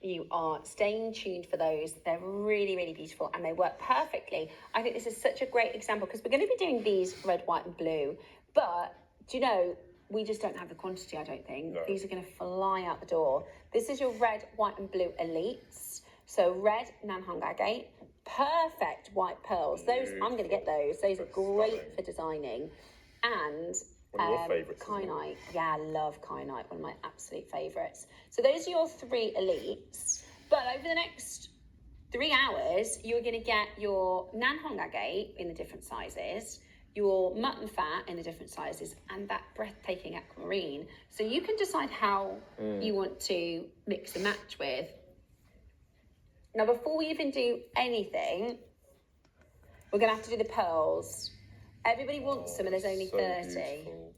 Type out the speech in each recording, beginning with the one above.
you are staying tuned for those. They're really, really beautiful and they work perfectly. I think this is such a great example because we're going to be doing these red, white and blue, but do you know, we just don't have the quantity, I don't think. No. These are going to fly out the door. This is your red, white and blue elites. So red Nanhong agate, perfect white pearls. Those, I'm going to get those. Those are great for designing. And one of your favourites, kyanite. Yeah, I love kyanite, one of my absolute favourites. So those are your 3 elites. But over the next 3 hours, you're going to get your Nanhong agate in the different sizes, your mutton fat in the different sizes, and that breathtaking aquamarine. So you can decide how you want to mix and match with. Now, before we even do anything, we're going to have to do the pearls. Everybody wants them, and there's only 30. Beautiful.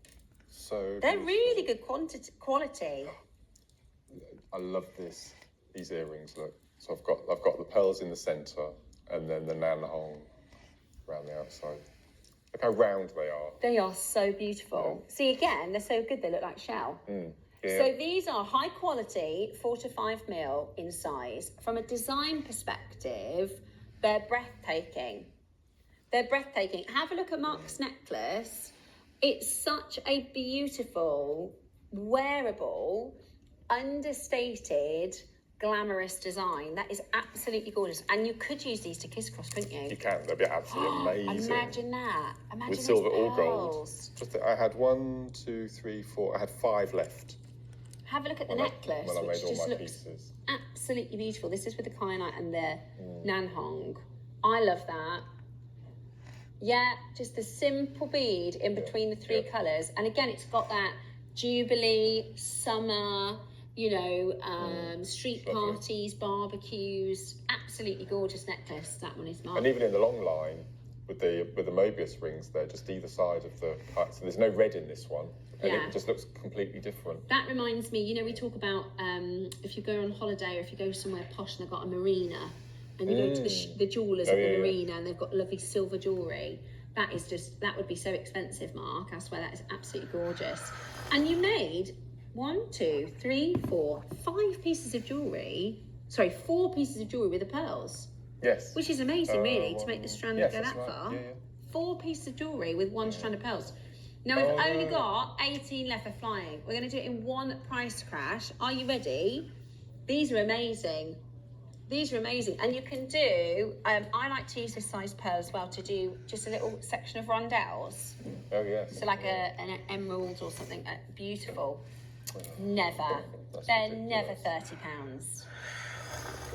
So they're really good quality. I love these earrings. Look, so I've got the pearls in the centre, and then the Nanhong around the outside. Look how round they are. They are so beautiful. Yeah. See, again, they're so good. They look like shell. Yeah. So these are high quality, 4 to 5 mil in size. From a design perspective, they're breathtaking. They're breathtaking. Have a look at Mark's necklace. It's such a beautiful, wearable, understated, glamorous design. That is absolutely gorgeous. And you could use these to kiss cross, couldn't you? You can. They'd be absolutely amazing. Imagine that. Imagine with silver or gold. I had 1, 2, 3, 4. I had 5 left. Have a look at the necklace, when I which made just all my looks pieces. Absolutely beautiful. This is with the kyanite and the Nanhong. I love that. Yeah, just a simple bead in between the 3 colours. And again, it's got that Jubilee, summer, you know, street parties, barbecues. Absolutely gorgeous necklace. That one is mine. And even in the long line, with the Mobius rings, they're just either side of the cut. So there's no red in this one. And it just looks completely different. That reminds me, you know, we talk about if you go on holiday or if you go somewhere posh and they've got a marina, and you go to the jewellers at the marina and they've got lovely silver jewellery. That would be so expensive, Mark. I swear that is absolutely gorgeous. And you made 1, 2, 3, 4, 5 pieces of jewellery. Sorry, 4 pieces of jewellery with the pearls. Yes. Which is amazing, really, to make the strand go that far. Yeah. 4 pieces of jewellery with 1 strand of pearls. Now, we've only got 18 left for flying. We're going to do it in one price crash. Are you ready? These are amazing. These are amazing. And you can do, I like to use this size pearl as well to do just a little section of rondelles. Oh, yes. So like an emerald or something. Beautiful. Never. They're ridiculous. Never £30.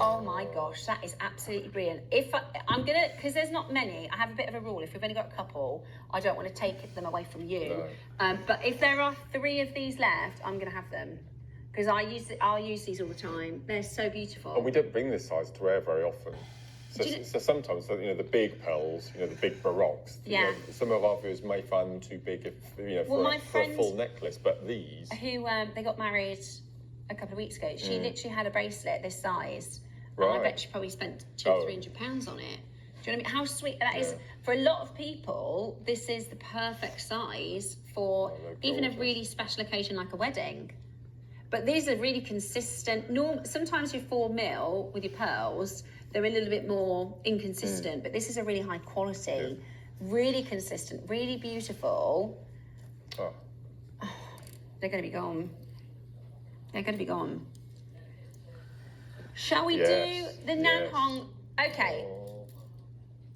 Oh my gosh, that is absolutely brilliant. If I'm gonna, because there's not many, I have a bit of a rule. If we've only got a couple, I don't want to take them away from you. No. But if there are 3 of these left, I'm gonna have them. Because I'll use these all the time. They're so beautiful. And we don't bring this size to wear very often. So sometimes, you know, the big pearls, you know, the big baroques. Yeah. You know, some of our viewers may find them too big, if, you know, for a full necklace. But these, who they got married a couple of weeks ago. She literally had a bracelet this size, right. and I bet she probably spent £200-300 on it. Do you know what I mean? How sweet that is for a lot of people. This is the perfect size for even a really special occasion like a wedding. But these are really consistent. Sometimes your 4 mil with your pearls, they're a little bit more inconsistent, but this is a really high quality, really consistent, really beautiful. Oh. They're going to be gone. They're going to be gone. Shall we do the Nanhong? Okay.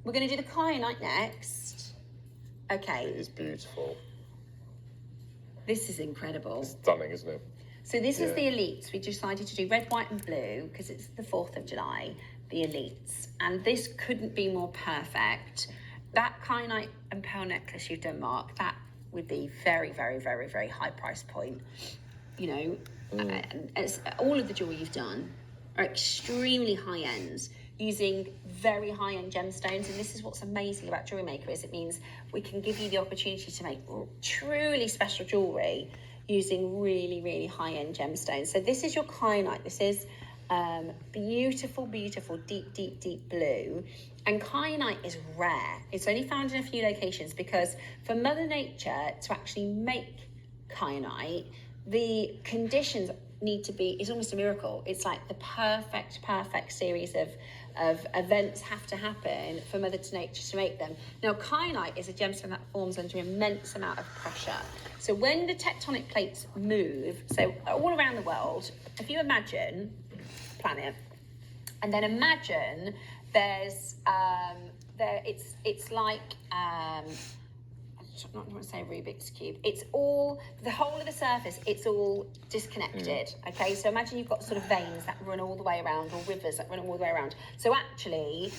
We're going to do the kyanite next. Okay. It is beautiful. This is incredible. It's stunning, isn't it? So this is the elites. We decided to do red, white and blue because it's the 4th of July, the elites. And this couldn't be more perfect. That kyanite and pearl necklace you've done, Mark, that would be very, very, very, very high price point. You know, and all of the jewelry you've done are extremely high ends, using very high end gemstones. And this is what's amazing about JewelleryMaker, is it means we can give you the opportunity to make truly special jewelry using really, really high-end gemstones. So this is your kyanite. This is beautiful, beautiful, deep, deep, deep blue. And kyanite is rare. It's only found in a few locations because for Mother Nature to actually make kyanite, the conditions need to be, it's almost a miracle. It's like the perfect series of events have to happen for Mother Nature to make them. Now, kyanite is a gemstone that forms under immense amount of pressure. So when the tectonic plates move, so all around the world, if you imagine a planet, and then imagine there's, it's like, I'm not going to say Rubik's Cube. It's all, the whole of the surface, it's all disconnected, okay? So imagine you've got sort of veins that run all the way around, or rivers that run all the way around. So actually,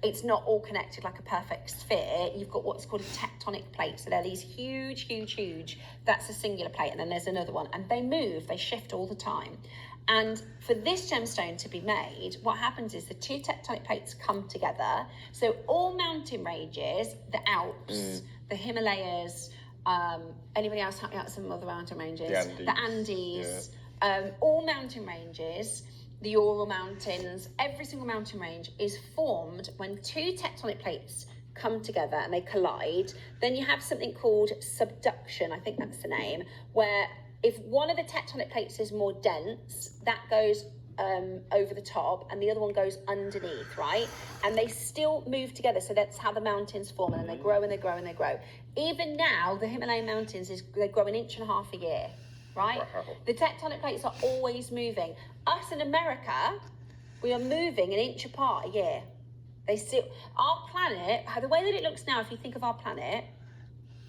it's not all connected like a perfect sphere. You've got what's called a tectonic plate. So they're these huge, that's a singular plate, and then there's another one. And they move, they shift all the time. And for this gemstone to be made, what happens is the two tectonic plates come together. So all mountain ranges, the Alps, the Himalayas, anybody else help me out with some other mountain ranges? The Andes, all mountain ranges, the Ural Mountains, every single mountain range is formed when two tectonic plates come together and they collide. Then you have something called subduction, I think that's the name, where if one of the tectonic plates is more dense, that goes over the top and the other one goes underneath, right? And they still move together. So that's how the mountains form, and then they grow and they grow and they grow. Even now, the Himalayan mountains, they grow 1.5 inches a year, right? Wow. The tectonic plates are always moving. Us in America, we are moving 1 inch apart a year. They still, our planet, the way that it looks now, if you think of our planet,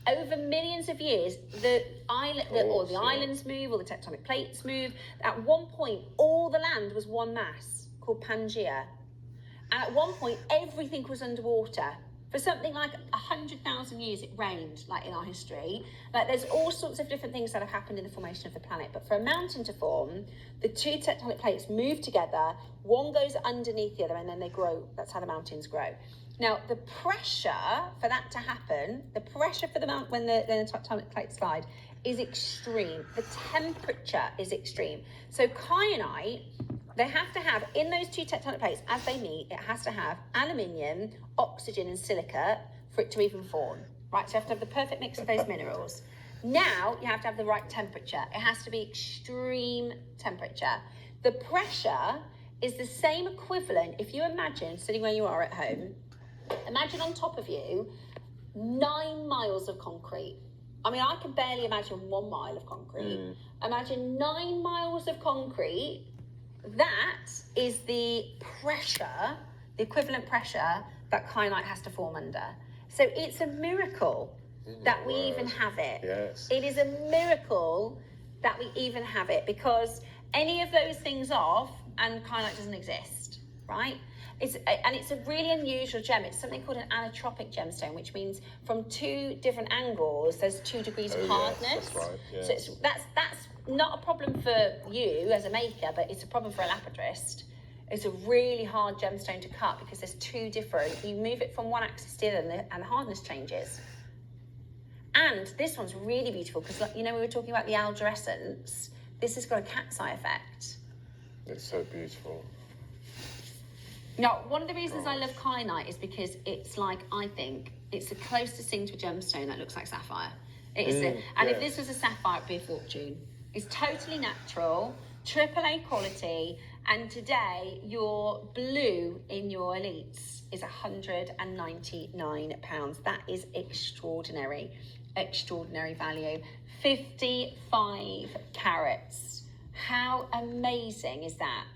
over millions of years, the islands move, or the tectonic plates move. At one point, all the land was one mass called Pangaea. And at one point, everything was underwater. For something like 100,000 years, it rained, like in our history. Like, there's all sorts of different things that have happened in the formation of the planet. But for a mountain to form, the two tectonic plates move together, one goes underneath the other, and then they grow. That's how the mountains grow. Now, the pressure for that to happen, the pressure for the mountain when the tectonic plates slide is extreme. The temperature is extreme. So kyanite, they have to have, in those two tectonic plates, as they meet, it has to have aluminium, oxygen and silica for it to even form, right? So you have to have the perfect mix of those minerals. Now, you have to have the right temperature. It has to be extreme temperature. The pressure is the same equivalent, if you imagine sitting where you are at home, imagine on top of you 9 miles of concrete. I mean, I can barely imagine 1 mile of concrete. Imagine 9 miles of concrete. That is the pressure, the equivalent pressure that kyanite has to form under. So it's a miracle that we even have it. Yes. It is a miracle that we even have it, because any of those things off and kyanite doesn't exist, right? It's a really unusual gem. It's something called an anitropic gemstone, which means from 2 different angles, there's 2 degrees of hardness. Yes, that's right. Yes. So that's not a problem for you as a maker, but it's a problem for a lapidarist. It's a really hard gemstone to cut because there's 2 different. You move it from one axis to the other, and the hardness changes. And this one's really beautiful because, you know, we were talking about the algerescence. This has got a cat's eye effect. It's so beautiful. Now, one of the reasons I love kyanite is because it's like, I think, it's the closest thing to a gemstone that looks like sapphire. It is, and if this was a sapphire, it'd be a fortune. It's totally natural, AAA quality, and today your blue in your elites is £199. That is extraordinary value. 55 carats. How amazing is that?